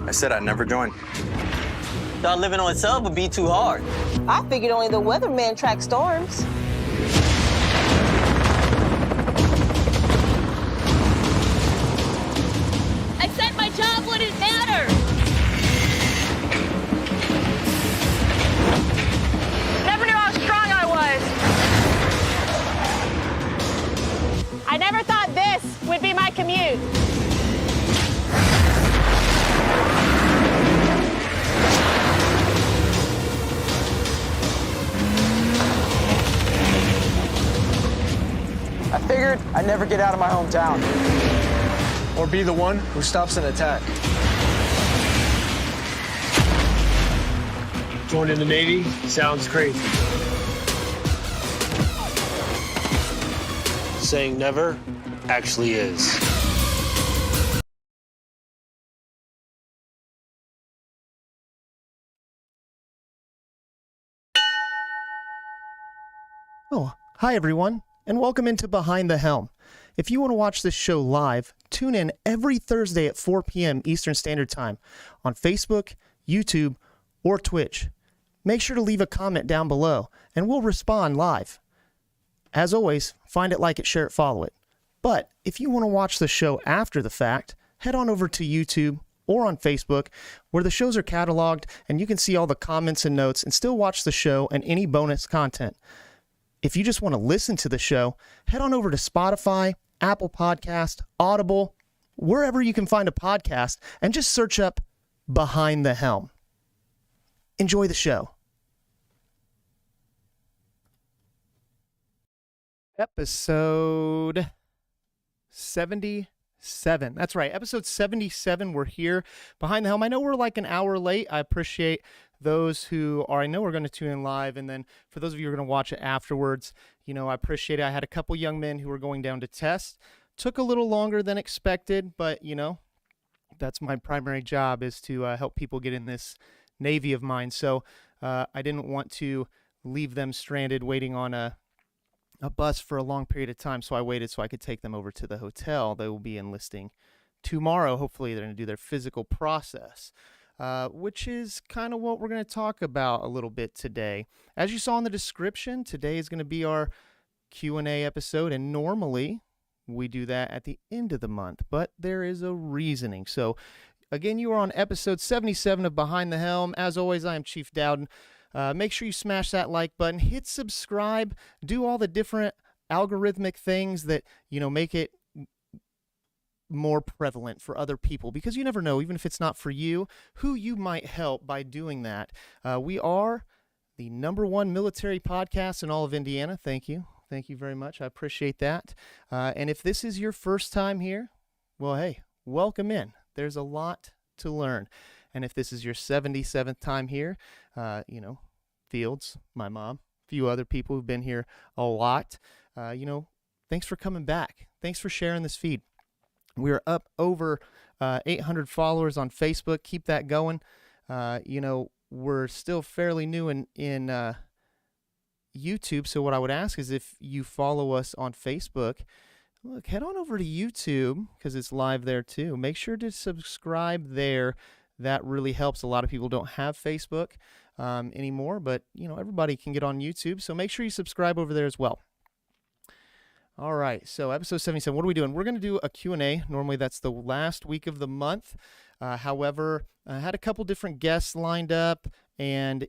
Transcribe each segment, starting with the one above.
I said I'd never join. Thought living on sub would be too hard. I figured only the weatherman tracks storms. I said my job wouldn't matter. Never knew how strong I was. I never thought this would be my commute. I figured I'd never get out of my hometown. Or be the one who stops an attack. Joining the Navy sounds crazy. Saying never actually is. Oh, hi everyone, and welcome into Behind the Helm. If you want to watch this show live, tune in every Thursday at 4 p.m. Eastern Standard Time on Facebook, YouTube, or Twitch. Make sure to leave a comment down below, and we'll respond live. As always, find it, like it, share it, follow it. But if you want to watch the show after the fact, head on over to YouTube or on Facebook, where the shows are cataloged, and you can see all the comments and notes and still watch the show and any bonus content. If you just want to listen to the show, head on over to Spotify, Apple Podcast, Audible, wherever you can find a podcast, and just search up Behind the Helm. Enjoy the show. Episode 77. That's right, episode 77. We're here Behind the Helm. I know we're like an hour late. I appreciate those who are, I know we're going to tune in live, and then for those of you who are going to watch it afterwards, you know, I appreciate it. I had a couple young men who were going down to test. Took a little longer than expected, but, you know, that's my primary job, is to help people get in this Navy of mine. So I didn't want to leave them stranded waiting on a bus for a long period of time, so I waited so I could take them over to the hotel. They will be enlisting tomorrow. Hopefully they're going to do their physical process. Which is kind of what we're going to talk about a little bit today. As you saw in the description, today is going to be our Q&A episode, and normally we do that at the end of the month, but there is a reasoning. So, again, you are on episode 77 of Behind the Helm. As always, I am Chief Dowden. Make sure you smash that like button, hit subscribe, do all the different algorithmic things that, you know, make it more prevalent for other people, because you never know, even if it's not for you, who you might help by doing that. We are the #1 military podcast in all of Indiana. Thank you very much. I appreciate that. And if this is your first time here, well, hey, welcome in. There's a lot to learn. And if this is your 77th time here, you know, Fields, my mom, a few other people who've been here a lot, you know, thanks for coming back. Thanks for sharing this feed. We're up over 800 followers on Facebook. Keep that going. You know, we're still fairly new in YouTube, so what I would ask is, if you follow us on Facebook, look, head on over to YouTube, because it's live there too. Make sure to subscribe there. That really helps. A lot of people don't have Facebook anymore, but, you know, everybody can get on YouTube, so make sure you subscribe over there as well. All right, so episode 77, what are we doing? We're going to do a Q&A. Normally that's the last week of the month. However, I had a couple different guests lined up, and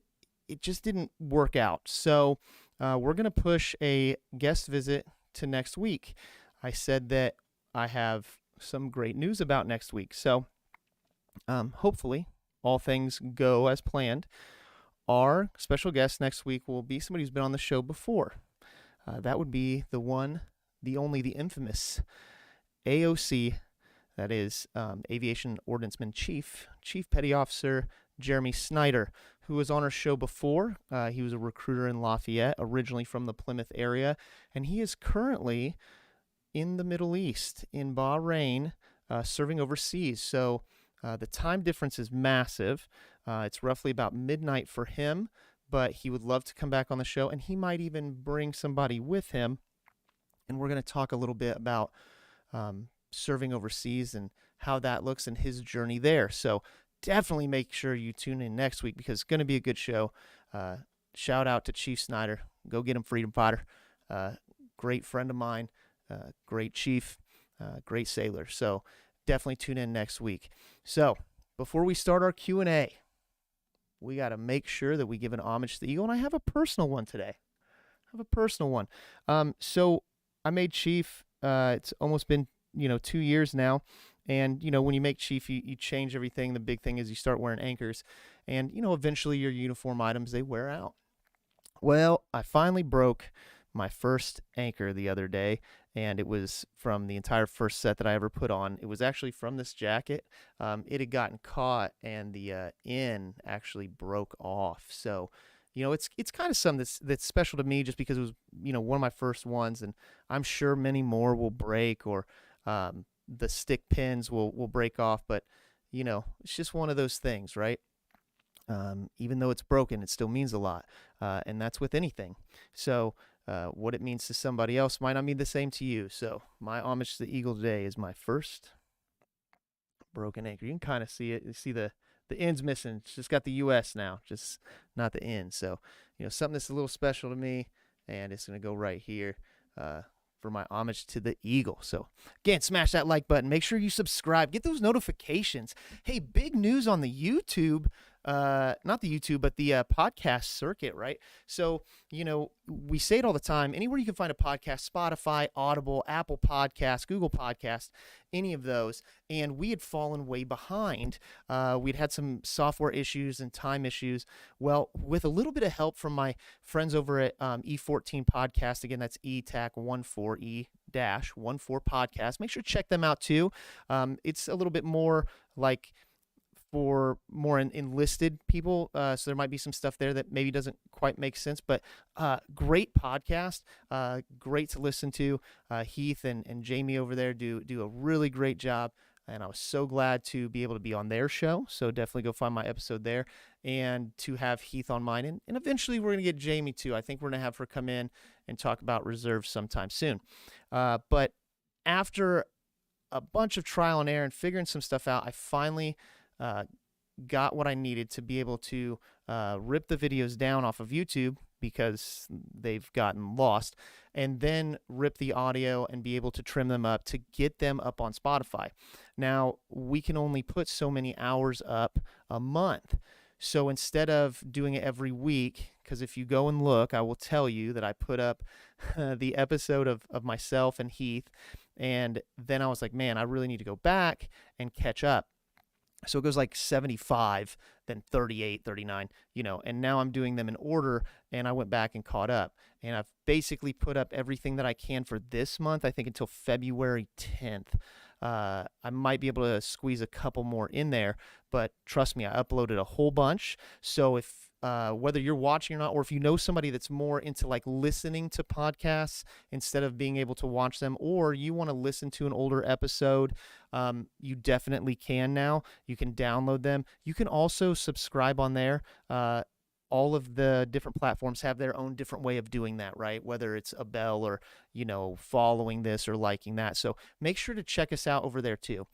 it just didn't work out. So we're going to push a guest visit to next week. I said that I have some great news about next week. So hopefully all things go as planned. Our special guest next week will be somebody who's been on the show before. That would be the one, the only, the infamous AOC, that is Aviation Ordnanceman Chief Petty Officer Jeremy Snyder, who was on our show before. He was a recruiter in Lafayette, originally from the Plymouth area, and he is currently in the Middle East, in Bahrain, serving overseas. So the time difference is massive. It's roughly about midnight for him, but he would love to come back on the show, and he might even bring somebody with him. And we're going to talk a little bit about serving overseas and how that looks and his journey there. So definitely make sure you tune in next week because it's going to be a good show. Shout out to Chief Snyder. Go get him, Freedom Fighter. Great friend of mine, great chief, great sailor. So definitely tune in next week. So before we start our Q&A, we got to make sure that we give an homage to the Eagle. And I have a personal one today. So I made Chief. It's almost been, 2 years now. And, when you make Chief, you change everything. The big thing is you start wearing anchors. And, eventually your uniform items, they wear out. Well, I finally broke my first anchor the other day, and it was from the entire first set that I ever put on. It was actually from this jacket. It had gotten caught, and the end actually broke off. So, it's kind of something that's special to me just because it was, one of my first ones, and I'm sure many more will break or the stick pins will break off, but, it's just one of those things, right? Even though it's broken, it still means a lot, and that's with anything. So what it means to somebody else might not mean the same to you. So my homage to the Eagle today is my first broken anchor. You can kind of see it. You see the end's missing. It's just got the U.S. now, just not the end. So, something that's a little special to me, and it's going to go right here for my homage to the Eagle. So again, smash that like button. Make sure you subscribe. Get those notifications. Hey, big news on the YouTube. Not the YouTube, but the podcast circuit, right? So, we say it all the time. Anywhere you can find a podcast, Spotify, Audible, Apple Podcasts, Google Podcasts, any of those. And we had fallen way behind. We'd had some software issues and time issues. Well, with a little bit of help from my friends over at E14 Podcast, again, that's ETAC14E-14 podcast. Make sure to check them out too. It's a little bit more like for more enlisted people, so there might be some stuff there that maybe doesn't quite make sense, but great podcast, great to listen to. Heath and Jamie over there do a really great job, and I was so glad to be able to be on their show, so definitely go find my episode there, and to have Heath on mine, and eventually we're going to get Jamie too. I think we're going to have her come in and talk about reserves sometime soon. But after a bunch of trial and error and figuring some stuff out, I finally got what I needed to be able to rip the videos down off of YouTube because they've gotten lost, and then rip the audio and be able to trim them up to get them up on Spotify. Now, we can only put so many hours up a month. So instead of doing it every week, because if you go and look, I will tell you that I put up the episode of myself and Heath, and then I was like, man, I really need to go back and catch up. So it goes like 75, then 38, 39, and now I'm doing them in order, and I went back and caught up. And I've basically put up everything that I can for this month, I think until February 10th. I might be able to squeeze a couple more in there, but trust me, I uploaded a whole bunch. So if whether you're watching or not, or if you know somebody that's more into like listening to podcasts instead of being able to watch them, or you want to listen to an older episode, you definitely can now. You can download them. You can also subscribe on there. All of the different platforms have their own different way of doing that, right? Whether it's a bell or, following this or liking that. So make sure to check us out over there too.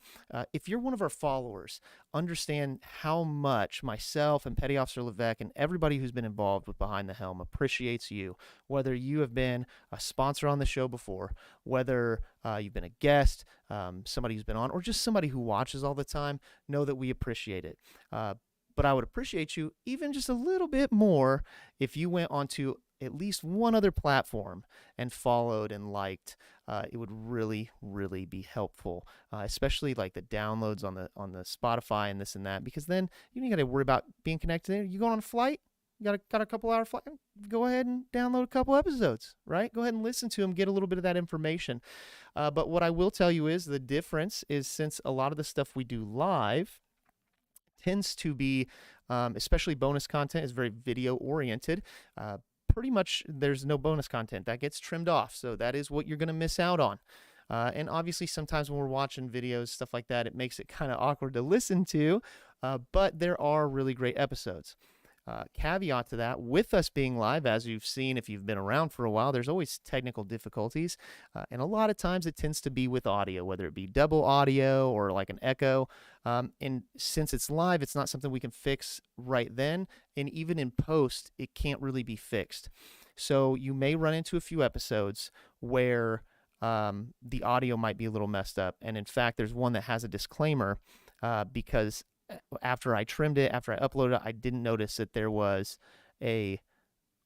If you're one of our followers, understand how much myself and Petty Officer Levesque and everybody who's been involved with Behind the Helm appreciates you. Whether you have been a sponsor on the show before, whether you've been a guest, somebody who's been on, or just somebody who watches all the time, know that we appreciate it. But I would appreciate you even just a little bit more if you went onto at least one other platform and followed and liked. It would really, really be helpful, especially like the downloads on the Spotify and this and that, because then you don't got to worry about being connected. You going on a flight? You got a couple hour flight? Go ahead and download a couple episodes, right? Go ahead and listen to them, get a little bit of that information. But what I will tell you is the difference is, since a lot of the stuff we do live tends to be, especially bonus content, is very video oriented. Pretty much there's no bonus content that gets trimmed off. So that is what you're going to miss out on. And obviously sometimes when we're watching videos, stuff like that, it makes it kind of awkward to listen to, but there are really great episodes. Caveat to that, with us being live, as you've seen if you've been around for a while, there's always technical difficulties. And a lot of times it tends to be with audio, whether it be double audio or like an echo. And since it's live, it's not something we can fix right then. And even in post, it can't really be fixed. So you may run into a few episodes where the audio might be a little messed up. And in fact, there's one that has a disclaimer because after I trimmed it, after I uploaded it, I didn't notice that there was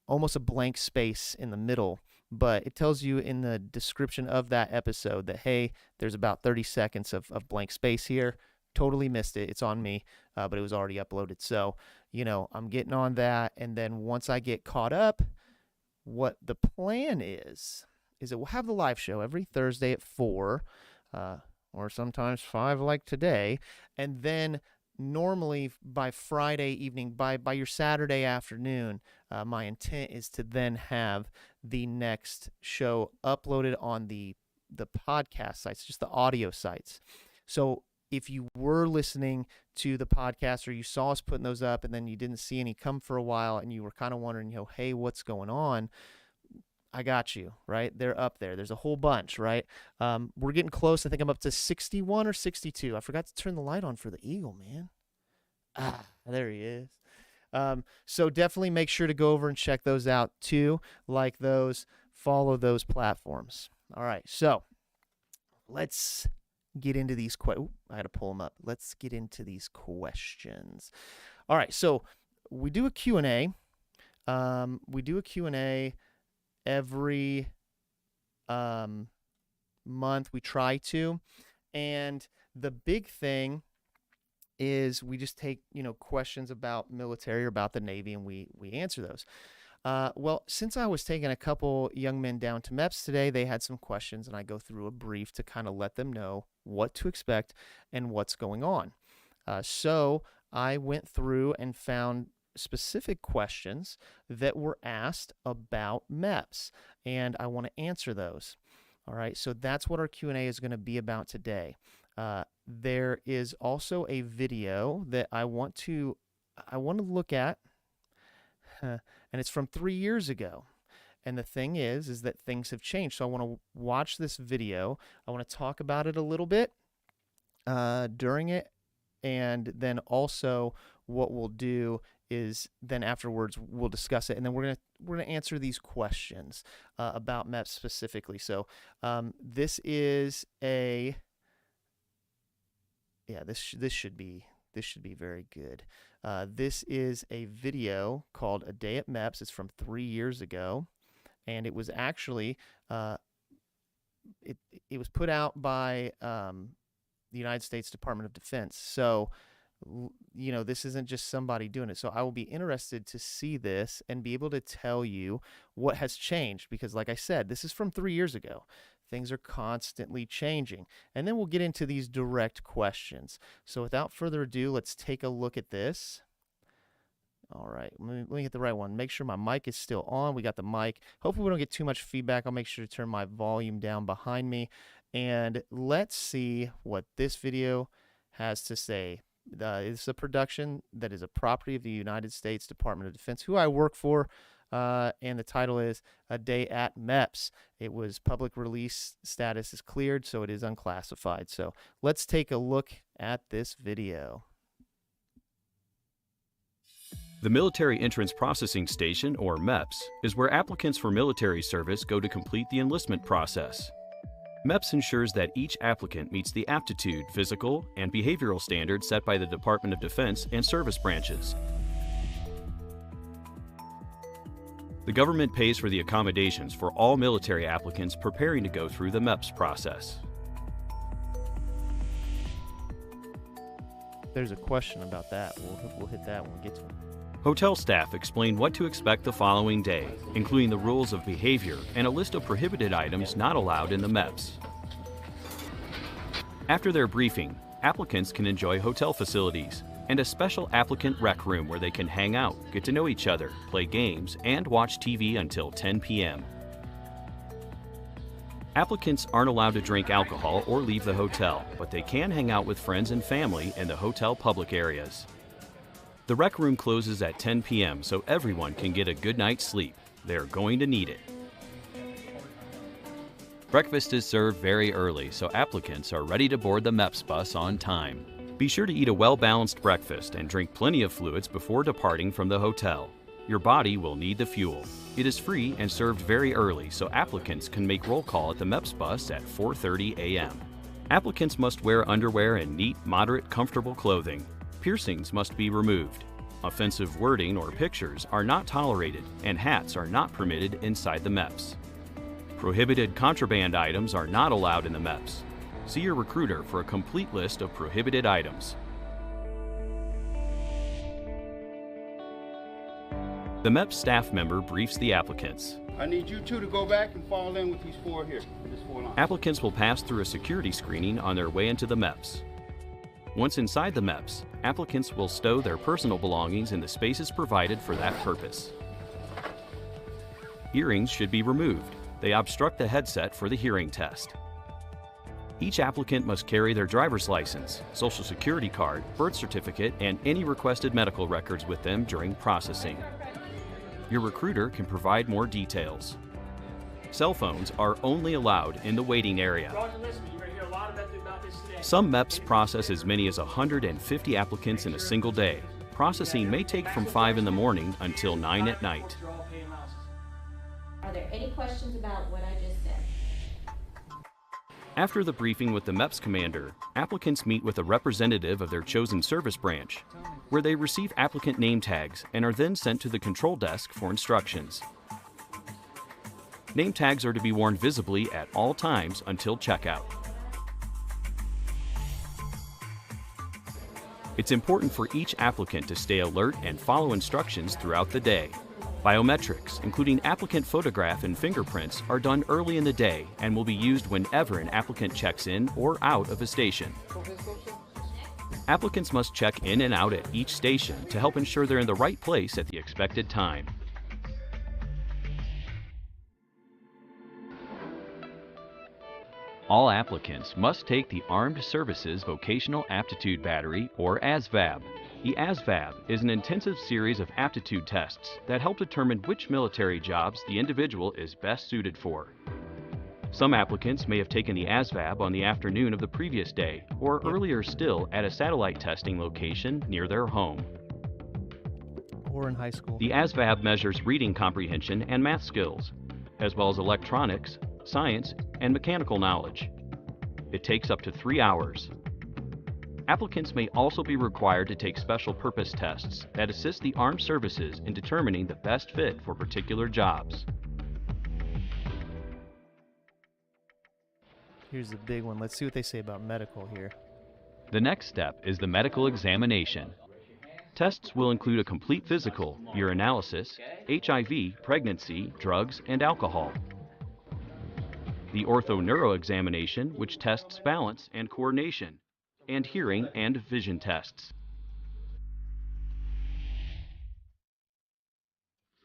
almost a blank space in the middle. But it tells you in the description of that episode that, hey, there's about 30 seconds of blank space here. Totally missed it. It's on me, but it was already uploaded. So, I'm getting on that. And then once I get caught up, what the plan is that we'll have the live show every Thursday at 4, or sometimes 5 like today. And then normally by Friday evening, by your Saturday afternoon, my intent is to then have the next show uploaded on the podcast sites, just the audio sites. So if you were listening to the podcast or you saw us putting those up and then you didn't see any come for a while and you were kind of wondering, hey, what's going on? I got you, right? They're up there. There's a whole bunch, right? We're getting close. I think I'm up to 61 or 62. I forgot to turn the light on for the eagle, man. There he is. So definitely make sure to go over and check those out too. Like those, follow those platforms. All right, so let's get into these I had to pull them up. Let's get into these questions. All right, so we do a Q&A. We do a Q&A every month. We try to. And the big thing is we just take, questions about military or about the Navy, and we answer those. Well, since I was taking a couple young men down to MEPs today, they had some questions, and I go through a brief to kind of let them know what to expect and what's going on. So I went through and found specific questions that were asked about MEPs, and I want to answer those. All right, so that's what our Q&A is going to be about today. There is also a video that I want to look at, and it's from 3 years ago. And the thing is that things have changed. So I want to watch this video. I want to talk about it a little bit during it, and then also what we'll do is then afterwards we'll discuss it, and then we're gonna answer these questions about MEPs specifically. So this is this should be very good. This is a video called "A Day at MEPs." It's from 3 years ago, and it was actually it was put out by the United States Department of Defense. So this isn't just somebody doing it. So I will be interested to see this and be able to tell you what has changed, because like I said, this is from 3 years ago. Things are constantly changing. And then we'll get into these direct questions. So without further ado, let's take a look at this. All right, let me get the right one. Make sure my mic is still on. We got the mic. Hopefully we don't get too much feedback. I'll make sure to turn my volume down behind me. And let's see what this video has to say. It's a production that is a property of the United States Department of Defense, who I work for, and the title is "A Day at MEPs." It was public release status is cleared, so it is unclassified. So let's take a look at this video. The Military Entrance Processing Station, or MEPS, is where applicants for military service go to complete the enlistment process. MEPS ensures that each applicant meets the aptitude, physical, and behavioral standards set by the Department of Defense and service branches. The government pays for the accommodations for all military applicants preparing to go through the MEPS process. There's a question about that. We'll hit that when we get to it. Hotel staff explain what to expect the following day, including the rules of behavior and a list of prohibited items not allowed in the MEPS. After their briefing, applicants can enjoy hotel facilities and a special applicant rec room where they can hang out, get to know each other, play games, and watch TV until 10 p.m. Applicants aren't allowed to drink alcohol or leave the hotel, but they can hang out with friends and family in the hotel public areas. The rec room closes at 10 p.m. so everyone can get a good night's sleep. They're going to need it. Breakfast is served very early so applicants are ready to board the MEPS bus on time. Be sure to eat a well-balanced breakfast and drink plenty of fluids before departing from the hotel. Your body will need the fuel. It is free and served very early so applicants can make roll call at the MEPS bus at 4:30 a.m. Applicants must wear underwear and neat, moderate, comfortable clothing. Piercings must be removed. Offensive wording or pictures are not tolerated, and hats are not permitted inside the MEPS. Prohibited contraband items are not allowed in the MEPS. See your recruiter for a complete list of prohibited items. The MEPS staff member briefs the applicants. I need you two to go back and fall in with these four here, this four line. Applicants will pass through a security screening on their way into the MEPS. Once inside the MEPS, applicants will stow their personal belongings in the spaces provided for that purpose. Earrings should be removed. They obstruct the headset for the hearing test. Each applicant must carry their driver's license, social security card, birth certificate, and any requested medical records with them during processing. Your recruiter can provide more details. Cell phones are only allowed in the waiting area. Some MEPs process as many as 150 applicants in a single day. Processing may take from 5 in the morning until 9 at night. Are there any questions about what I just said? After the briefing with the MEPS commander, applicants meet with a representative of their chosen service branch, where they receive applicant name tags and are then sent to the control desk for instructions. Name tags are to be worn visibly at all times until checkout. It's important for each applicant to stay alert and follow instructions throughout the day. Biometrics, including applicant photograph and fingerprints, are done early in the day and will be used whenever an applicant checks in or out of a station. Applicants must check in and out at each station to help ensure they're in the right place at the expected time. All applicants must take the Armed Services Vocational Aptitude Battery, or ASVAB. The ASVAB is an intensive series of aptitude tests that help determine which military jobs the individual is best suited for. Some applicants may have taken the ASVAB on the afternoon of the previous day, or earlier still at a satellite testing location near their home. Or in high school. The ASVAB measures reading comprehension and math skills, as well as electronics, science, and mechanical knowledge. It takes up to 3 hours. Applicants may also be required to take special purpose tests that assist the armed services in determining the best fit for particular jobs. Here's the big one. Let's see what they say about medical here. The next step is the medical examination. Tests will include a complete physical, urinalysis, HIV, pregnancy, drugs, and alcohol. The orthoneuro examination, which tests balance and coordination, and hearing and vision tests.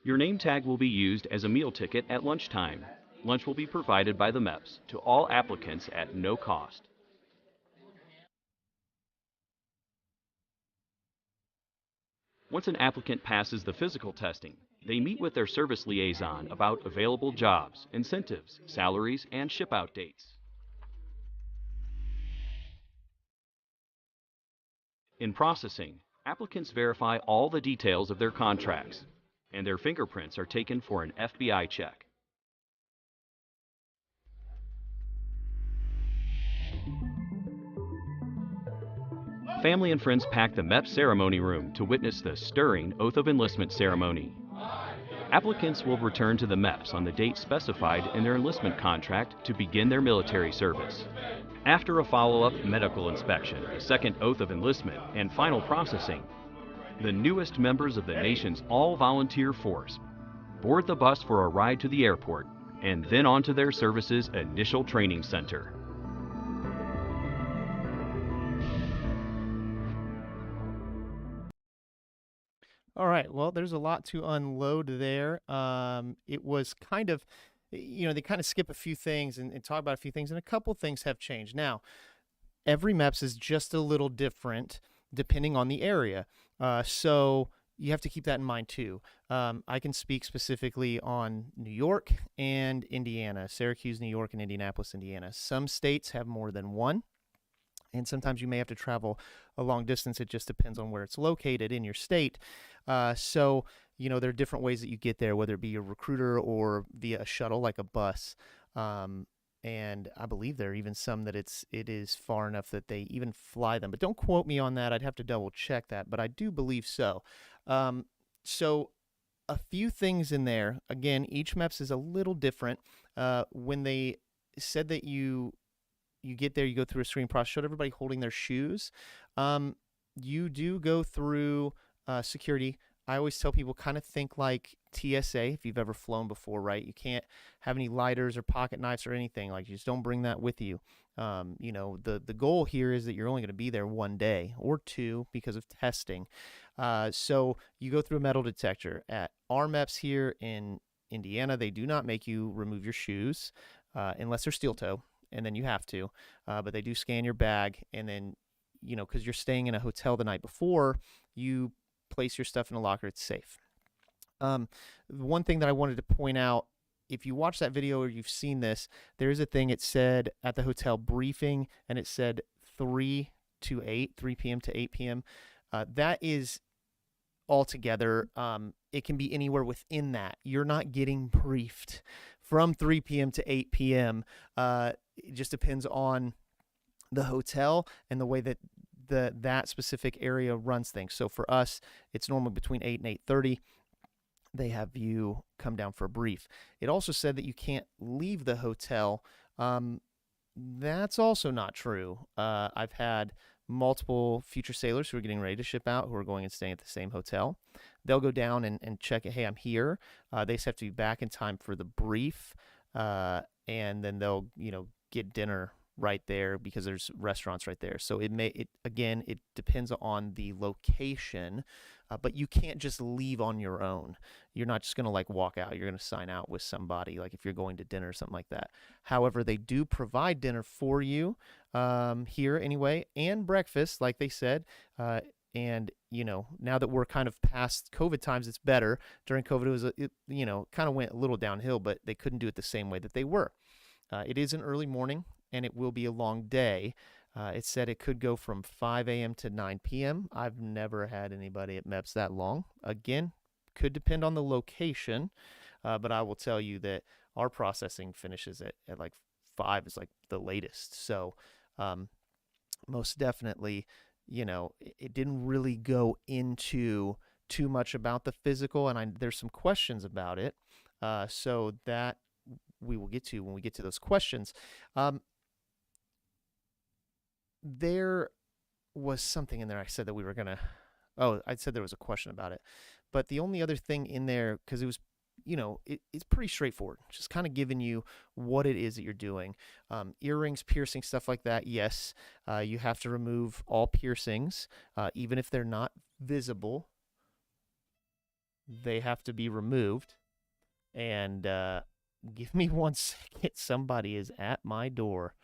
Your name tag will be used as a meal ticket at lunchtime. Lunch will be provided by the MEPs to all applicants at no cost. Once an applicant passes the physical testing, they meet with their service liaison about available jobs, incentives, salaries, and ship-out dates. In processing, applicants verify all the details of their contracts, and their fingerprints are taken for an FBI check. Family and friends pack the MEP ceremony room to witness the stirring Oath of Enlistment ceremony. Applicants will return to the MEPs on the date specified in their enlistment contract to begin their military service. After a follow-up medical inspection, a second oath of enlistment, and final processing, the newest members of the nation's all-volunteer force board the bus for a ride to the airport and then on to their service's initial training center. All right. Well, there's a lot to unload there. It was kind of, they kind of skip a few things and talk about a few things, and a couple things have changed. Now, every MEPS is just a little different. depending on the area. So you have to keep that in mind too. I can speak specifically on New York and Indiana, Syracuse, New York, and Indianapolis, Indiana. Some states have more than one, and sometimes you may have to travel a long distance. It just depends on where it's located in your state. So, there are different ways that you get there, whether it be a recruiter or via a shuttle like a bus. And I believe there are even some that it is far enough that they even fly them. But don't quote me on that. I'd have to double check that, but I do believe so. So a few things in there. Again, each MEPS is a little different. When they said that you get there, you go through a screening process, showed everybody holding their shoes. You do go through security. I always tell people kind of think like TSA if you've ever flown before, right? You can't have any lighters or pocket knives or anything. Like, you just don't bring that with you. The goal here is that you're only going to be there 1 day or 2 because of testing. So you go through a metal detector. At our MEPS here in Indiana, they do not make you remove your shoes unless they're steel toe, and then you have to. But they do scan your bag, and then, because you're staying in a hotel the night before, you place your stuff in a locker. It's safe. One thing that I wanted to point out, if you watch that video or you've seen this, there is a thing, it said at the hotel briefing, and it said 3 p.m. to 8 p.m. That is altogether, it can be anywhere within that. You're not getting briefed from 3 p.m. to 8 p.m. It just depends on the hotel and the way that that specific area runs things. So for us, it's normally between 8 and 8:30. They have you come down for a brief. It also said that you can't leave the hotel. That's also not true. I've had multiple future sailors who are getting ready to ship out who are going and staying at the same hotel. They'll go down and check it. Hey, I'm here. They just have to be back in time for the brief, and then they'll get dinner right there because there's restaurants right there. So it depends on the location, but you can't just leave on your own. You're not just going to walk out. You're going to sign out with somebody, like if you're going to dinner or something like that. However, they do provide dinner for you here anyway, and breakfast, like they said. And now that we're kind of past COVID times, it's better. During COVID, it kind of went a little downhill, but they couldn't do it the same way that they were. It is an early morning, and it will be a long day. It said it could go from 5 a.m. to 9 p.m. I've never had anybody at MEPS that long. Again, could depend on the location, but I will tell you that our processing finishes at like 5 is like the latest. So most definitely, it didn't really go into too much about the physical, and there's some questions about it. So that we will get to when we get to those questions. There was something in there I said that we were going to, I said there was a question about it. But the only other thing in there, because it was, it's pretty straightforward. Just kind of giving you what it is that you're doing. Earrings, piercing, stuff like that, yes. You have to remove all piercings, even if they're not visible. They have to be removed. And give me 1 second. Somebody is at my door.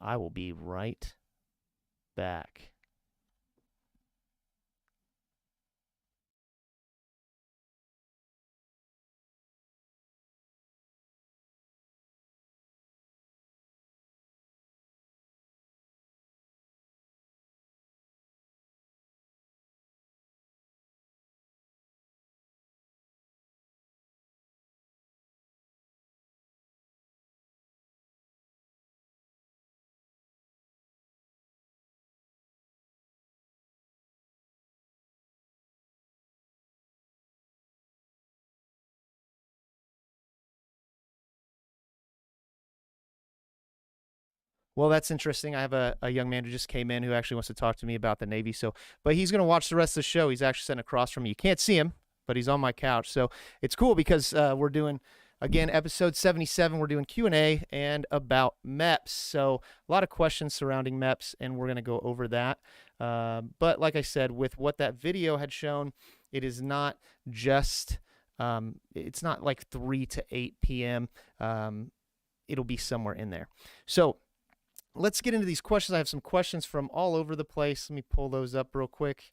I will be right back. Well, that's interesting. I have a young man who just came in who actually wants to talk to me about the Navy. But he's going to watch the rest of the show. He's actually sitting across from me. You can't see him, but he's on my couch. So it's cool because we're doing, again, episode 77. We're doing Q&A and about MEPs. So a lot of questions surrounding MEPs, and we're going to go over that. But like I said, with what that video had shown, it is not just, it's not like 3 to 8 p.m. It'll be somewhere in there. So let's get into these questions. I have some questions from all over the place. Let me pull those up real quick.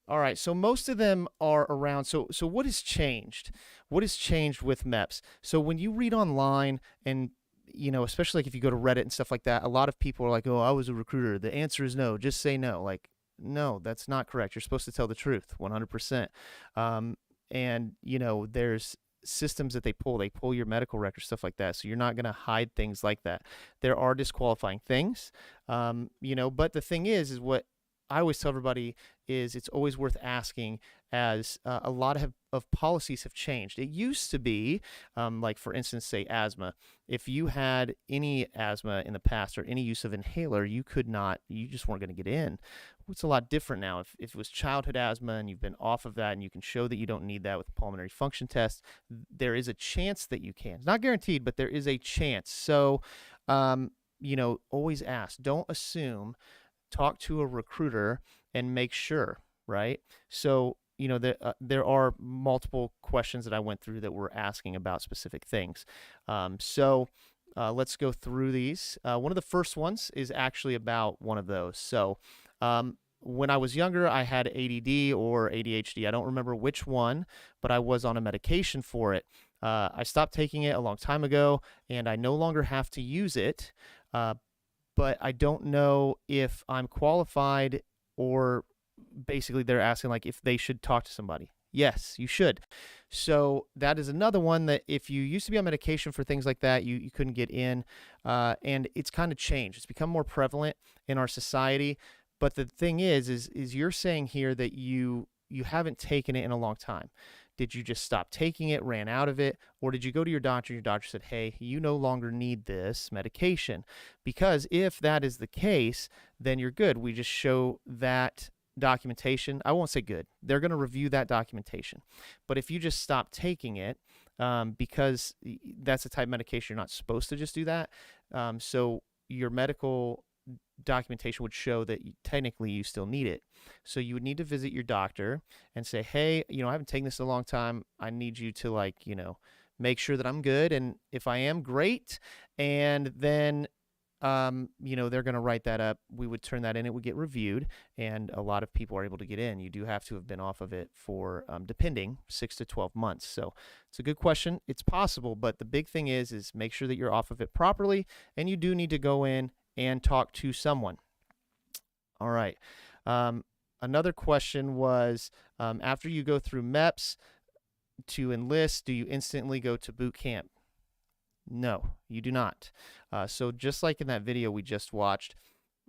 All right, so most of them are around. So what has changed? What has changed with MEPS? So when you read online, and especially like if you go to Reddit and stuff like that, a lot of people are like, "Oh, I was a recruiter." The answer is no. Just say no. Like, no, that's not correct. You're supposed to tell the truth, 100%. And there's systems that they pull your medical records, stuff like that. So you're not going to hide things like that. There are disqualifying things, but the thing is what I always tell everybody is it's always worth asking, as a lot of policies have changed. It used to be, like for instance, say asthma. If you had any asthma in the past or any use of inhaler, you just weren't going to get in. It's a lot different now. If it was childhood asthma and you've been off of that and you can show that you don't need that with a pulmonary function test, there is a chance that you can. It's not guaranteed, but there is a chance. So, always ask. Don't assume. Talk to a recruiter and make sure, right? So, there are multiple questions that I went through that were asking about specific things. Let's go through these. One of the first ones is actually about one of those. So, when I was younger, I had ADD or ADHD. I don't remember which one, but I was on a medication for it. I stopped taking it a long time ago, and I no longer have to use it. But I don't know if I'm qualified, or basically they're asking like if they should talk to somebody. Yes, you should. So that is another one that if you used to be on medication for things like that, you couldn't get in, and it's kind of changed. It's become more prevalent in our society. But the thing is you're saying here that you haven't taken it in a long time. Did you just stop taking it, ran out of it, or did you go to your doctor and your doctor said, hey, you no longer need this medication? Because if that is the case, then you're good. We just show that documentation. I won't say good. They're going to review that documentation. But if you just stop taking it, because that's the type of medication, you're not supposed to just do that. So your medical documentation would show that technically you still need it. So you would need to visit your doctor and say, hey, I haven't taken this in a long time. I need you to make sure that I'm good. And if I am, great. And then, they're going to write that up. We would turn that in. It would get reviewed. And a lot of people are able to get in. You do have to have been off of it for, depending, 6 to 12 months. So it's a good question. It's possible. But the big thing is make sure that you're off of it properly. And you do need to go in and talk to someone. All right. Another question was, after you go through MEPS to enlist, do you instantly go to boot camp? No, you do not. So just like in that video we just watched,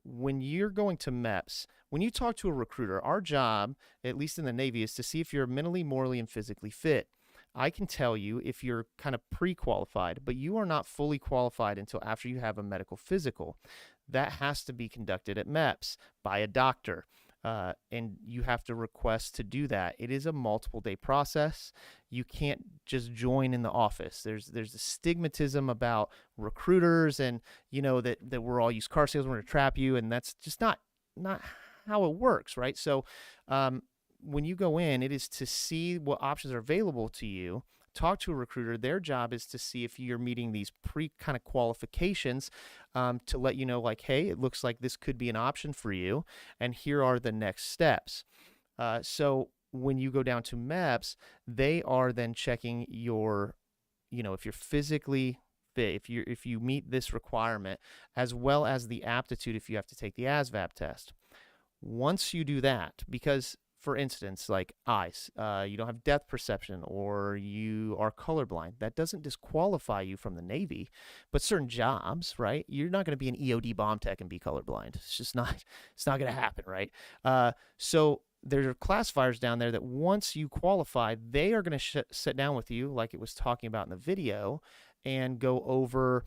when you're going to MEPS, when you talk to a recruiter, our job, at least in the Navy, is to see if you're mentally, morally, and physically fit. I can tell you if you're kind of pre-qualified, but you are not fully qualified until after you have a medical physical. That has to be conducted at MEPS by a doctor, and you have to request to do that. It is a multiple-day process. You can't just join in the office. There's a stigmatism about recruiters, and that we're all used car salesmen to trap you, and that's just not how it works, right? So when you go in, it is to see what options are available to you. Talk to a recruiter. Their job is to see if you're meeting these kind of qualifications, to let you know, like, hey, it looks like this could be an option for you, and here are the next steps. So when you go down to MEPS, they are then checking your, if you're physically fit, if you meet this requirement, as well as the aptitude if you have to take the ASVAB test. Once you do that, because for instance, like eyes, you don't have depth perception or you are colorblind, that doesn't disqualify you from the Navy. But certain jobs, right, you're not going to be an EOD bomb tech and be colorblind. It's not going to happen, right? So there are classifiers down there that once you qualify, they are going to sit down with you, like it was talking about in the video, and go over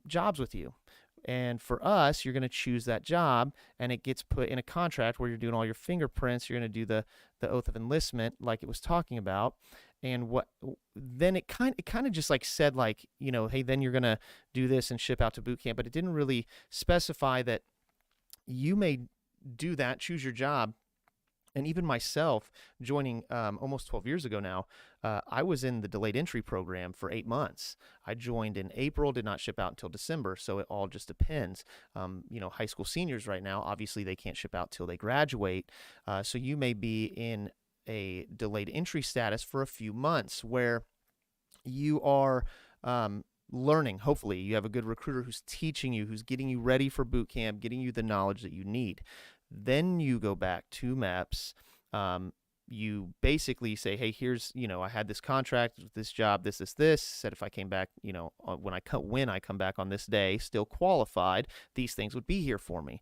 jobs with you. And for us, you're going to choose that job, and it gets put in a contract where you're doing all your fingerprints. You're going to do the oath of enlistment, like it was talking about. And then it kind of just like said, like, hey, then you're going to do this and ship out to boot camp. But it didn't really specify that you may do that, choose your job, And even myself joining almost 12 years ago now, I was in the delayed entry program for 8 months. I joined in April, did not ship out until December. So it all just depends. High school seniors right now, obviously they can't ship out till they graduate. So you may be in a delayed entry status for a few months where you are learning. Hopefully you have a good recruiter who's teaching you, who's getting you ready for boot camp, getting you the knowledge that you need. Then you go back to MEPS. You basically say, hey, here's, I had this contract with this job, this, said if I came back, when I come back on this day, still qualified, these things would be here for me.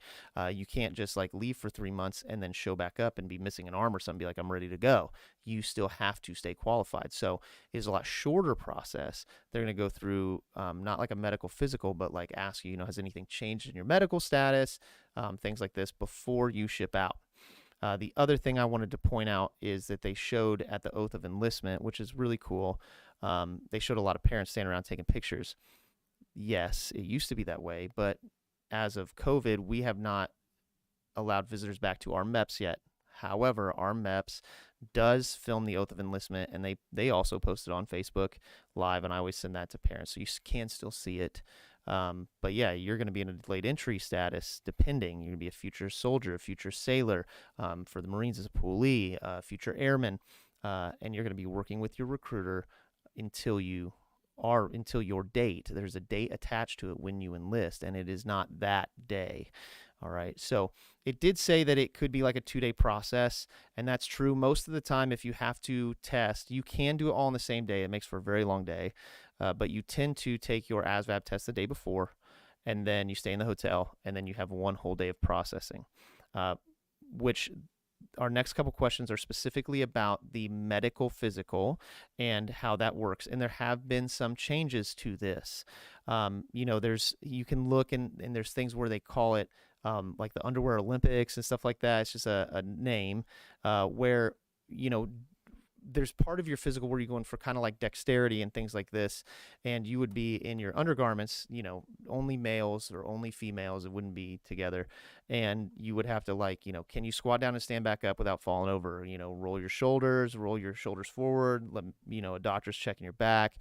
You can't just like leave for 3 months and then show back up and be missing an arm or something, be like, I'm ready to go. You still have to stay qualified. So it's a lot shorter process. They're going to go through not like a medical physical, but like ask you, has anything changed in your medical status, things like this before you ship out. The other thing I wanted to point out is that they showed at the oath of enlistment, which is really cool. They showed a lot of parents standing around taking pictures. Yes, it used to be that way, but as of COVID, we have not allowed visitors back to our MEPs yet. However, our MEPs does film the oath of enlistment, and they also post it on Facebook Live, and I always send that to parents, so you can still see it. But yeah, you're going to be in a delayed entry status, depending. You're going to be a future soldier, a future sailor, for the Marines as a poolee, future airman, and you're going to be working with your recruiter until your date. There's a date attached to it when you enlist, and it is not that day. All right. So it did say that it could be like a 2-day process, and that's true. Most of the time, if you have to test, you can do it all on the same day. It makes for a very long day. But you tend to take your ASVAB test the day before, and then you stay in the hotel, and then you have one whole day of processing, which our next couple questions are specifically about the medical physical and how that works. And there have been some changes to this. You can look and there's things where they call it like the Underwear Olympics and stuff like that. It's just a name where, there's part of your physical where you're going for kind of like dexterity and things like this, and you would be in your undergarments, only males or only females, it wouldn't be together, and you would have to can you squat down and stand back up without falling over, roll your shoulders forward, a doctor's checking your back,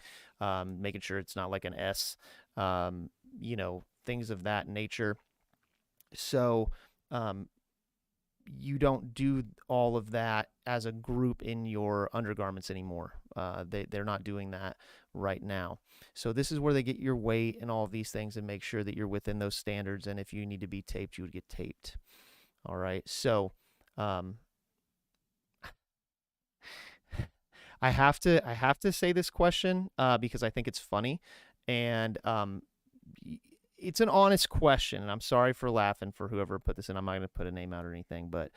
making sure it's not like an S, things of that nature. So you don't do all of that as a group in your undergarments anymore. They're not doing that right now. So this is where they get your weight and all of these things and make sure that you're within those standards. And if you need to be taped, you would get taped. All right. So I have to say this question because I think it's funny, and it's an honest question, and I'm sorry for laughing for whoever put this in. I'm not going to put a name out or anything, but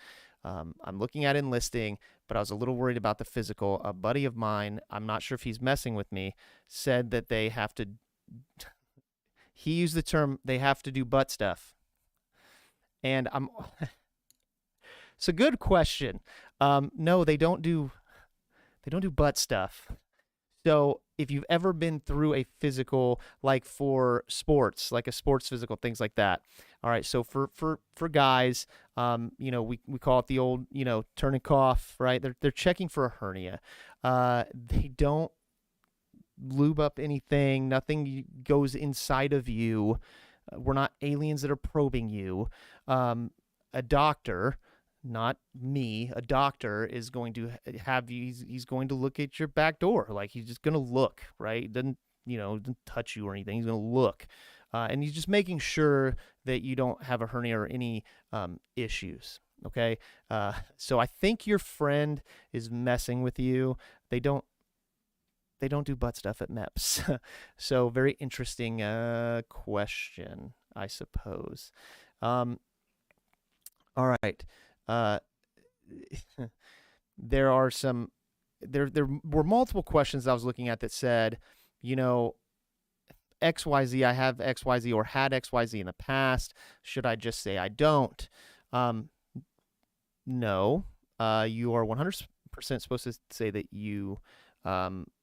I'm looking at enlisting, but I was a little worried about the physical. A buddy of mine, I'm not sure if he's messing with me, said that they have to, he used the term, they have to do butt stuff. And it's a good question. No, they don't do butt stuff. So if you've ever been through a physical, like for sports, like a sports physical, things like that. All right. So for guys, we call it the old, turn and cough, right? They're checking for a hernia. They don't lube up anything. Nothing goes inside of you. We're not aliens that are probing you. A doctor, not me, a doctor is going to have you, he's going to look at your back door. Like, he's just going to look, right? Doesn't touch you or anything. He's going to look. And he's just making sure that you don't have a hernia or any issues. Okay. So I think your friend is messing with you. They don't do butt stuff at MEPS. So very interesting question, I suppose. All right. There were multiple questions I was looking at that said, XYZ, I have XYZ or had XYZ in the past. Should I just say I don't? No. You are 100% supposed to say that you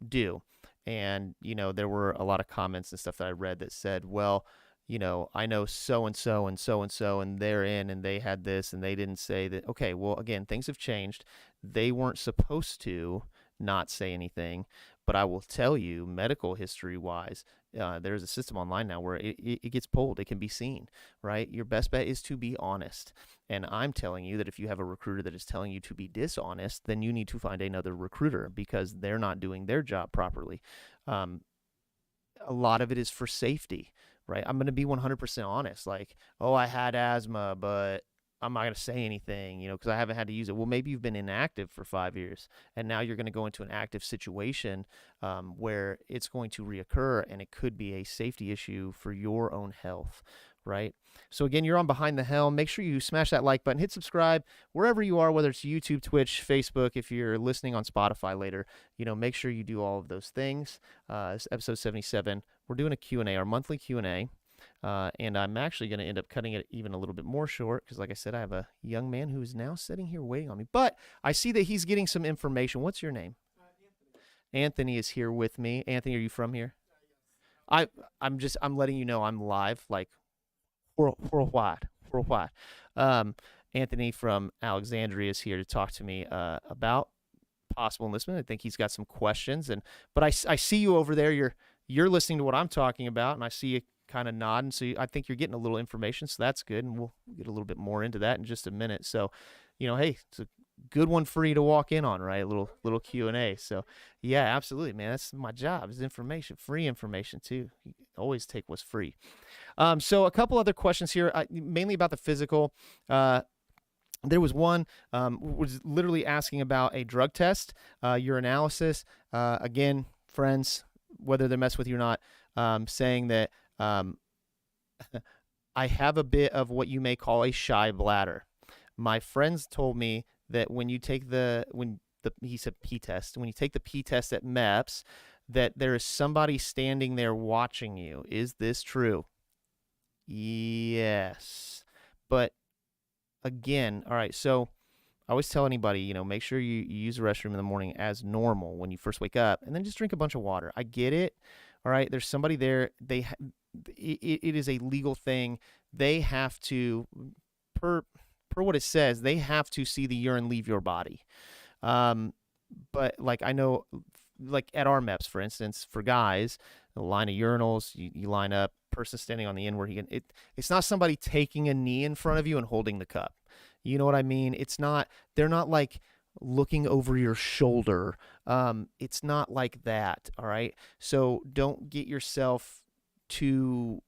do. And, there were a lot of comments and stuff that I read that said, well, I know so and so and so and so, and they're in, and they had this, and they didn't say that. Okay, well, again, things have changed. They weren't supposed to not say anything, but I will tell you, medical history wise, there's a system online now where it gets pulled. It can be seen, right? Your best bet is to be honest. And I'm telling you that if you have a recruiter that is telling you to be dishonest, then you need to find another recruiter because they're not doing their job properly. A lot of it is for safety, right? I'm going to be 100% honest. Like, oh, I had asthma, but I'm not going to say anything, because I haven't had to use it. Well, maybe you've been inactive for 5 years, and now you're going to go into an active situation where it's going to reoccur, and it could be a safety issue for your own health, right? So again, you're on Behind the Helm. Make sure you smash that like button, hit subscribe wherever you are, whether it's YouTube, Twitch, Facebook. If you're listening on Spotify later, make sure you do all of those things. It's episode 77. We're doing a Q&A, our monthly Q&A. And I'm actually going to end up cutting it even a little bit more short because, like I said, I have a young man who is now sitting here waiting on me. But I see that he's getting some information. What's your name? Anthony is here with me. Anthony, are you from here? I'm letting you know I'm live, like worldwide. Anthony from Alexandria is here to talk to me about possible enlistment. I think he's got some questions, but I see you over there. You're listening to what I'm talking about, and I see you kind of nodding. So I think you're getting a little information, so that's good, and we'll get a little bit more into that in just a minute. So, hey, it's a good one for you to walk in on, right? A little Q&A. So, yeah, absolutely, man. That's my job is information, free information too. You always take what's free. So a couple other questions here, mainly about the physical. There was one was literally asking about a drug test, urinalysis. Again, friends, whether they mess with you or not, saying that I have a bit of what you may call a shy bladder. My friends told me that when you take he said P test, when you take the P test at MEPs, that there is somebody standing there watching you. Is this true? Yes. But again, all right, so I always tell anybody, make sure you use the restroom in the morning as normal when you first wake up, and then just drink a bunch of water. I get it. All right, there's somebody there. It is a legal thing. They have to, per what it says, they have to see the urine leave your body. But like I know, like at our MEPs, for instance, for guys, a line of urinals, you line up, person standing on the end where it's not somebody taking a knee in front of you and holding the cup. You know what I mean? They're not like looking over your shoulder. It's not like that. All right. So don't get yourself too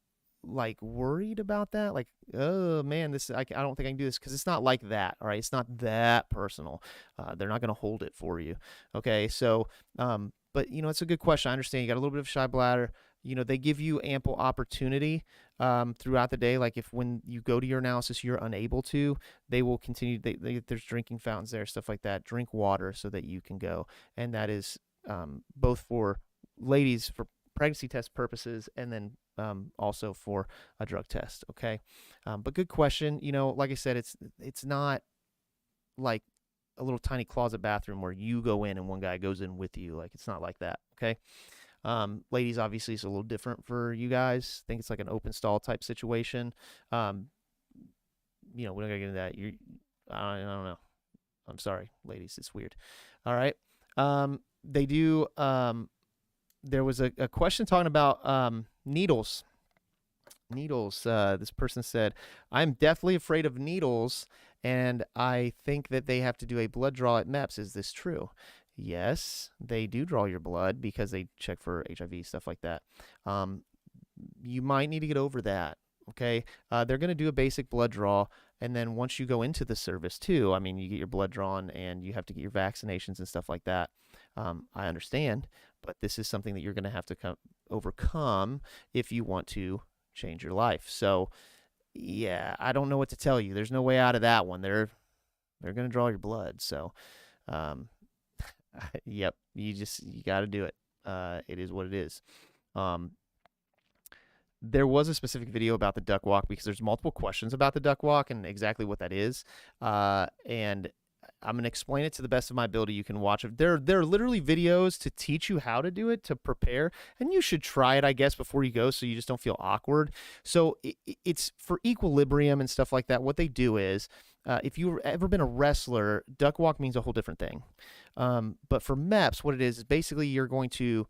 like worried about that. Like, oh man, I don't think I can do this, because it's not like that. All right. It's not that personal. They're not going to hold it for you. Okay. So, but it's a good question. I understand you got a little bit of shy bladder. They give you ample opportunity throughout the day. Like when you go to your analysis, you're unable to, they will continue. There's drinking fountains there, stuff like that. Drink water so that you can go. And that is both for ladies for pregnancy test purposes, and then also for a drug test. Okay. But good question. Like I said, it's not like a little tiny closet bathroom where you go in and one guy goes in with you. Like, it's not like that. Okay. Ladies, obviously it's a little different for you guys. I think it's like an open stall type situation. We don't gotta get into that. I don't know. I'm sorry, ladies. It's weird. All right. They do, there was a question talking about, needles. This person said, I'm deathly afraid of needles, and I think that they have to do a blood draw at MEPS. Is this true? Yes, they do draw your blood because they check for HIV, stuff like that. You might need to get over that. Okay. They're going to do a basic blood draw. And then once you go into the service too, I mean, you get your blood drawn and you have to get your vaccinations and stuff like that. I understand, but this is something that you're going to have to overcome if you want to change your life. So yeah, I don't know what to tell you. There's no way out of that one. They're going to draw your blood. So, yep, you got to do it. It is what it is. There was a specific video about the duck walk because there's multiple questions about the duck walk and exactly what that is. And I'm going to explain it to the best of my ability. You can watch it. There are literally videos to teach you how to do it, to prepare, and you should try it, I guess, before you go so you just don't feel awkward. So it's for equilibrium and stuff like that. What they do is, if you've ever been a wrestler, duck walk means a whole different thing. But for MEPs, what it is basically you're going to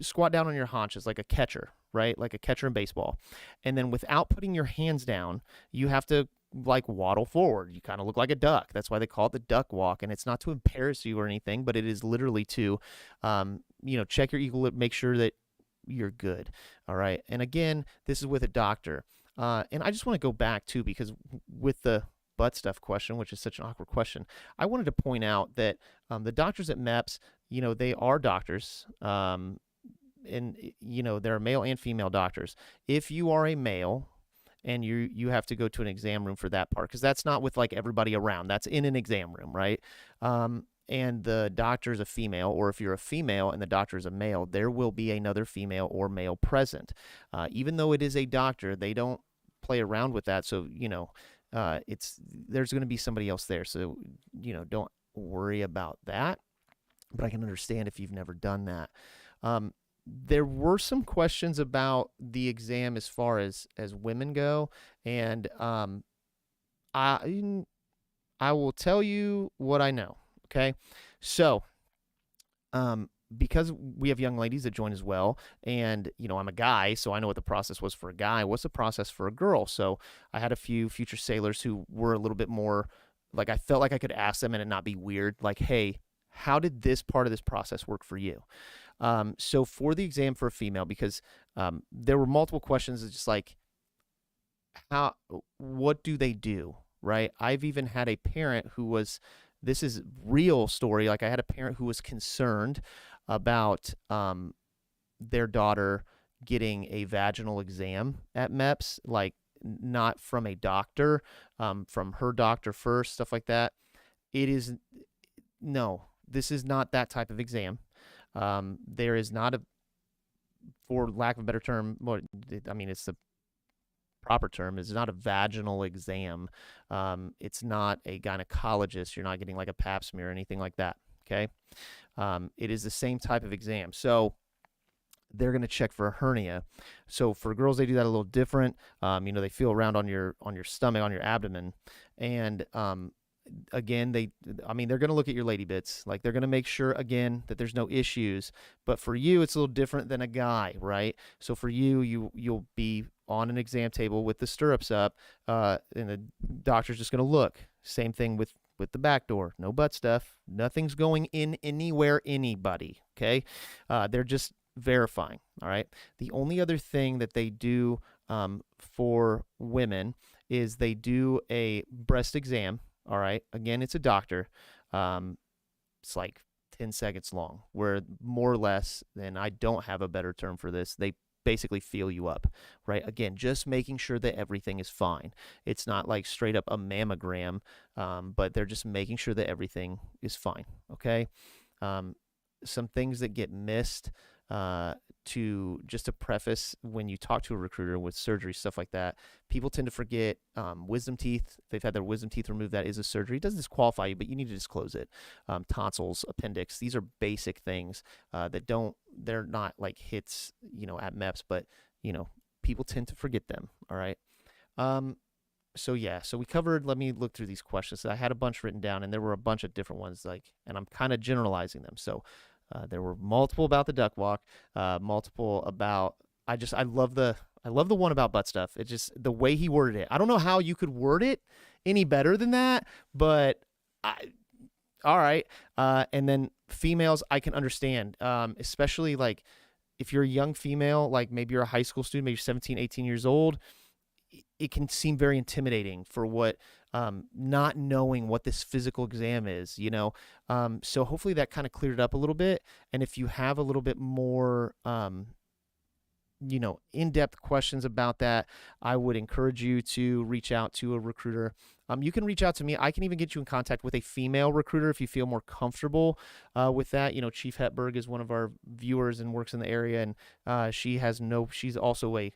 squat down on your haunches like a catcher, right? Like a catcher in baseball. And then without putting your hands down, you have to like waddle forward. You kind of look like a duck. That's why they call it the duck walk. And it's not to embarrass you or anything, but it is literally to, check your equilibrium, make sure that you're good. All right. And again, this is with a doctor. And I just want to go back too, because with the butt stuff question, which is such an awkward question, I wanted to point out that the doctors at MEPS, they are doctors. And, there are male and female doctors. If you are a male, and you have to go to an exam room for that part, because that's not with like everybody around. That's in an exam room, right? And the doctor is a female, or if you're a female and the doctor is a male, there will be another female or male present. Even though it is a doctor, they don't play around with that. So, there's going to be somebody else there. So, don't worry about that. But I can understand if you've never done that. There were some questions about the exam as far as women go, and I will tell you what I know. Okay, so because we have young ladies that join as well, and I'm a guy, so I know what the process was for a guy. What's the process for a girl? So I had a few future sailors who were a little bit more like, I felt like I could ask them and it not be weird. Like, hey, how did this part of this process work for you? So for the exam for a female, because there were multiple questions, it's just like, what do they do, right? I've even had a parent who was, this is real story, like I had a parent who was concerned about their daughter getting a vaginal exam at MEPS, like not from a doctor, from her doctor first, stuff like that. No, this is not that type of exam. There is not for lack of a better term, it's the proper term, it's not a vaginal exam. It's not a gynecologist. You're not getting like a pap smear or anything like that. Okay. It is the same type of exam. So they're going to check for a hernia. So for girls, they do that a little different. They feel around on your stomach, on your abdomen. And, again, they're going to look at your lady bits. Like they're going to make sure again that there's no issues, but for you, it's a little different than a guy, right? So for you'll be on an exam table with the stirrups up, and the doctor's just going to look. Same thing with the back door, no butt stuff. Nothing's going in anywhere, anybody. Okay. They're just verifying. All right. The only other thing that they do, for women is they do a breast exam. All right. Again, it's a doctor. It's like 10 seconds long, where more or less, and I don't have a better term for this, they basically feel you up, right? Again, just making sure that everything is fine. It's not like straight up a mammogram, but they're just making sure that everything is fine. Okay. Some things that get missed, to preface, when you talk to a recruiter with surgery, stuff like that, people tend to forget wisdom teeth. If they've had their wisdom teeth removed, that is a surgery. It doesn't disqualify you, but you need to disclose it. Tonsils, appendix, these are basic things they're not like hits, at MEPS, but, people tend to forget them. All right. So we covered, let me look through these questions. So I had a bunch written down, and there were a bunch of different ones, and I'm kind of generalizing them. So there were multiple about the duck walk, multiple about, I love the one about butt stuff. It's just the way he worded it. I don't know how you could word it any better than that, but all right. And then females, I can understand, especially like if you're a young female, like maybe you're a high school student, maybe you're 17, 18 years old, it can seem very intimidating for what, not knowing what this physical exam is, so hopefully that kind of cleared it up a little bit. And if you have a little bit more, in-depth questions about that, I would encourage you to reach out to a recruiter. You can reach out to me. I can even get you in contact with a female recruiter if you feel more comfortable with that. Chief Hetberg is one of our viewers and works in the area, and she's also a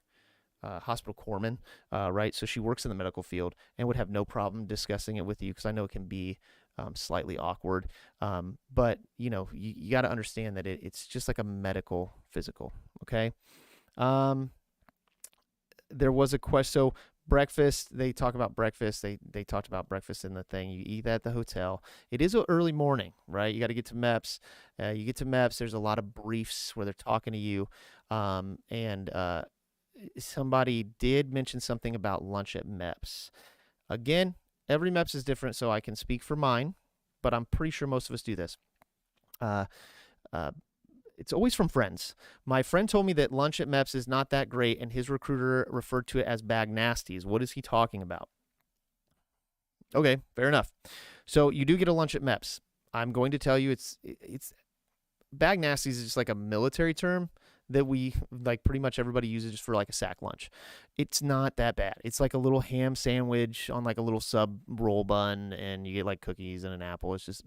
hospital corpsman, right? So she works in the medical field and would have no problem discussing it with you, because I know it can be slightly awkward. But, you got to understand that it's just like a medical physical, okay? There was a question. So breakfast, they talk about breakfast. They talked about breakfast in the thing. You eat that at the hotel. It is an early morning, right? You got to get to MEPS. You get to MEPS. There's a lot of briefs where they're talking to you. Somebody did mention something about lunch at MEPS. Again, every MEPS is different, so I can speak for mine, but I'm pretty sure most of us do this. It's always from friends. My friend told me that lunch at MEPS is not that great, and his recruiter referred to it as bag nasties. What is he talking about? Okay, fair enough. So you do get a lunch at MEPS. I'm going to tell you it's bag nasties is just like a military term that we like pretty much everybody uses for like a sack lunch. It's not that bad. It's like a little ham sandwich on like a little sub roll bun, and you get like cookies and an apple. It's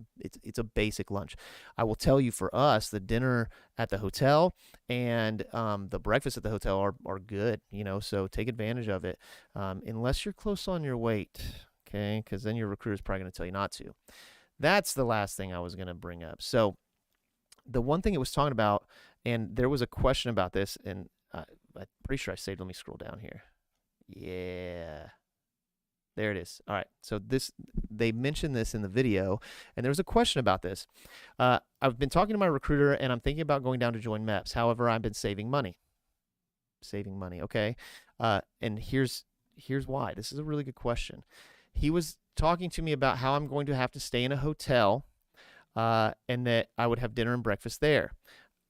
a basic lunch. I will tell you, for us, the dinner at the hotel and the breakfast at the hotel are good, so take advantage of it, unless you're close on your weight, okay, because then your recruiter is probably going to tell you not to. That's the last thing I was going to bring up. So the one thing it was talking about, and there was a question about this, and I'm pretty sure I saved. Let me scroll down here. Yeah. There it is. All right. So they mentioned this in the video, and there was a question about this. I've been talking to my recruiter, and I'm thinking about going down to join MEPS. However, I've been saving money. Okay. And here's why. This is a really good question. He was talking to me about how I'm going to have to stay in a hotel, and that I would have dinner and breakfast there.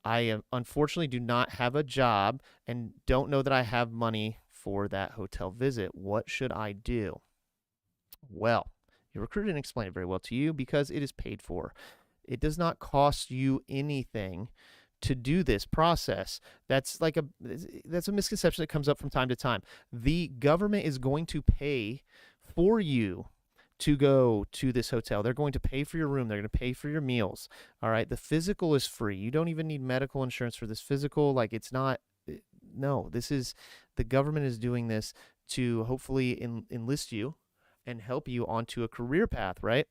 I unfortunately do not have a job and don't know that I have money for that hotel visit. What should I do? Well, your recruiter didn't explain it very well to you because it is paid for. It does not cost you anything to do this process. That's a misconception that comes up from time to time. The government is going to pay for you to go to this hotel. They're going to pay for your room. They're going to pay for your meals. All right. The physical is free. You don't even need medical insurance for this physical. The government is doing this to hopefully enlist you and help you onto a career path, right?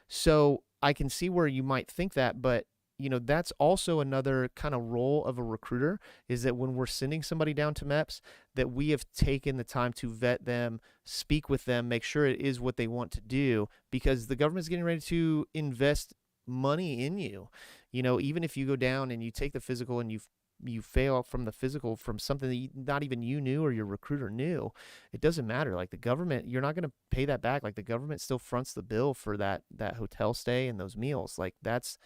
So I can see where you might think that, but that's also another kind of role of a recruiter, is that when we're sending somebody down to MEPS, that we have taken the time to vet them, speak with them, make sure it is what they want to do, because the government is getting ready to invest money in you. Even if you go down and you take the physical and you fail from the physical from something that not even you knew or your recruiter knew, it doesn't matter. Like the government, you're not going to pay that back. Like the government still fronts the bill for that hotel stay and those meals. Like that's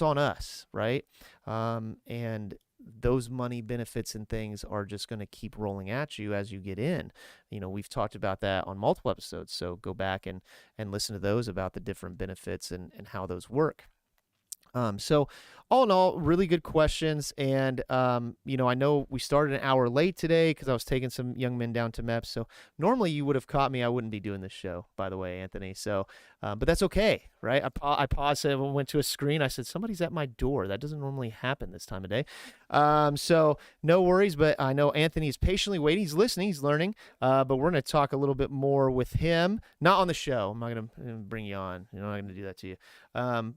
on us, right? And those money benefits and things are just going to keep rolling at you as you get in. We've talked about that on multiple episodes, so go back and listen to those about the different benefits and how those work. So all in all, really good questions. And, I know we started an hour late today because I was taking some young men down to MEPS. So normally you would have caught me. I wouldn't be doing this show, by the way, Anthony. So, but that's okay, right? I paused and went to a screen. I said, somebody's at my door. That doesn't normally happen this time of day. So no worries, but I know Anthony is patiently waiting. He's listening, he's learning, but we're going to talk a little bit more with him, not on the show. I'm not going to bring you on. I'm not going to do that to you.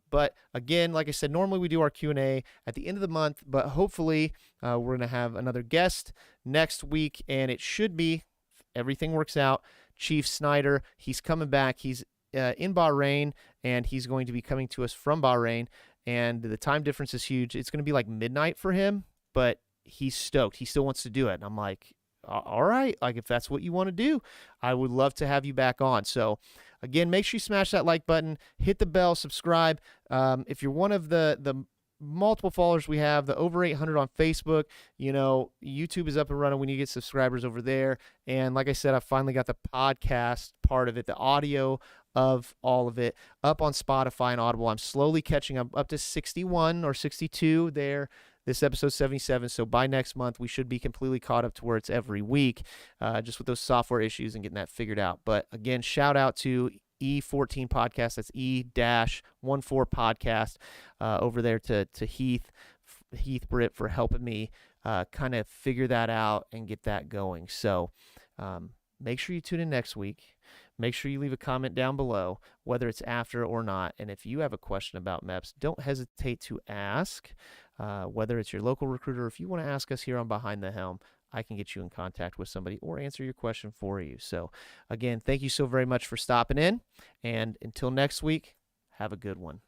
But again, like I said, normally we do our Q&A at the end of the month, but hopefully we're going to have another guest next week, and it should be, if everything works out, Chief Snyder. He's coming back. He's in Bahrain, and he's going to be coming to us from Bahrain, and the time difference is huge. It's going to be like midnight for him, but he's stoked. He still wants to do it. And I'm like, all right, like if that's what you want to do, I would love to have you back on. So again, make sure you smash that like button, hit the bell, subscribe. If you're one of the multiple followers we have, the over 800 on Facebook, YouTube is up and running. We need to get subscribers over there. And like I said, I finally got the podcast part of it, the audio of all of it up on Spotify and Audible. I'm slowly catching up to 61 or 62 there. This episode 77. So by next month, we should be completely caught up to where it's every week, just with those software issues and getting that figured out. But again, shout out to E14 Podcast. That's E-14 Podcast over there to Heath Britt for helping me kind of figure that out and get that going. So make sure you tune in next week. make sure you leave a comment down below, whether it's after or not. And if you have a question about MEPS, don't hesitate to ask, whether it's your local recruiter, or if you want to ask us here on Behind the Helm, I can get you in contact with somebody or answer your question for you. So again, thank you so very much for stopping in. And until next week, have a good one.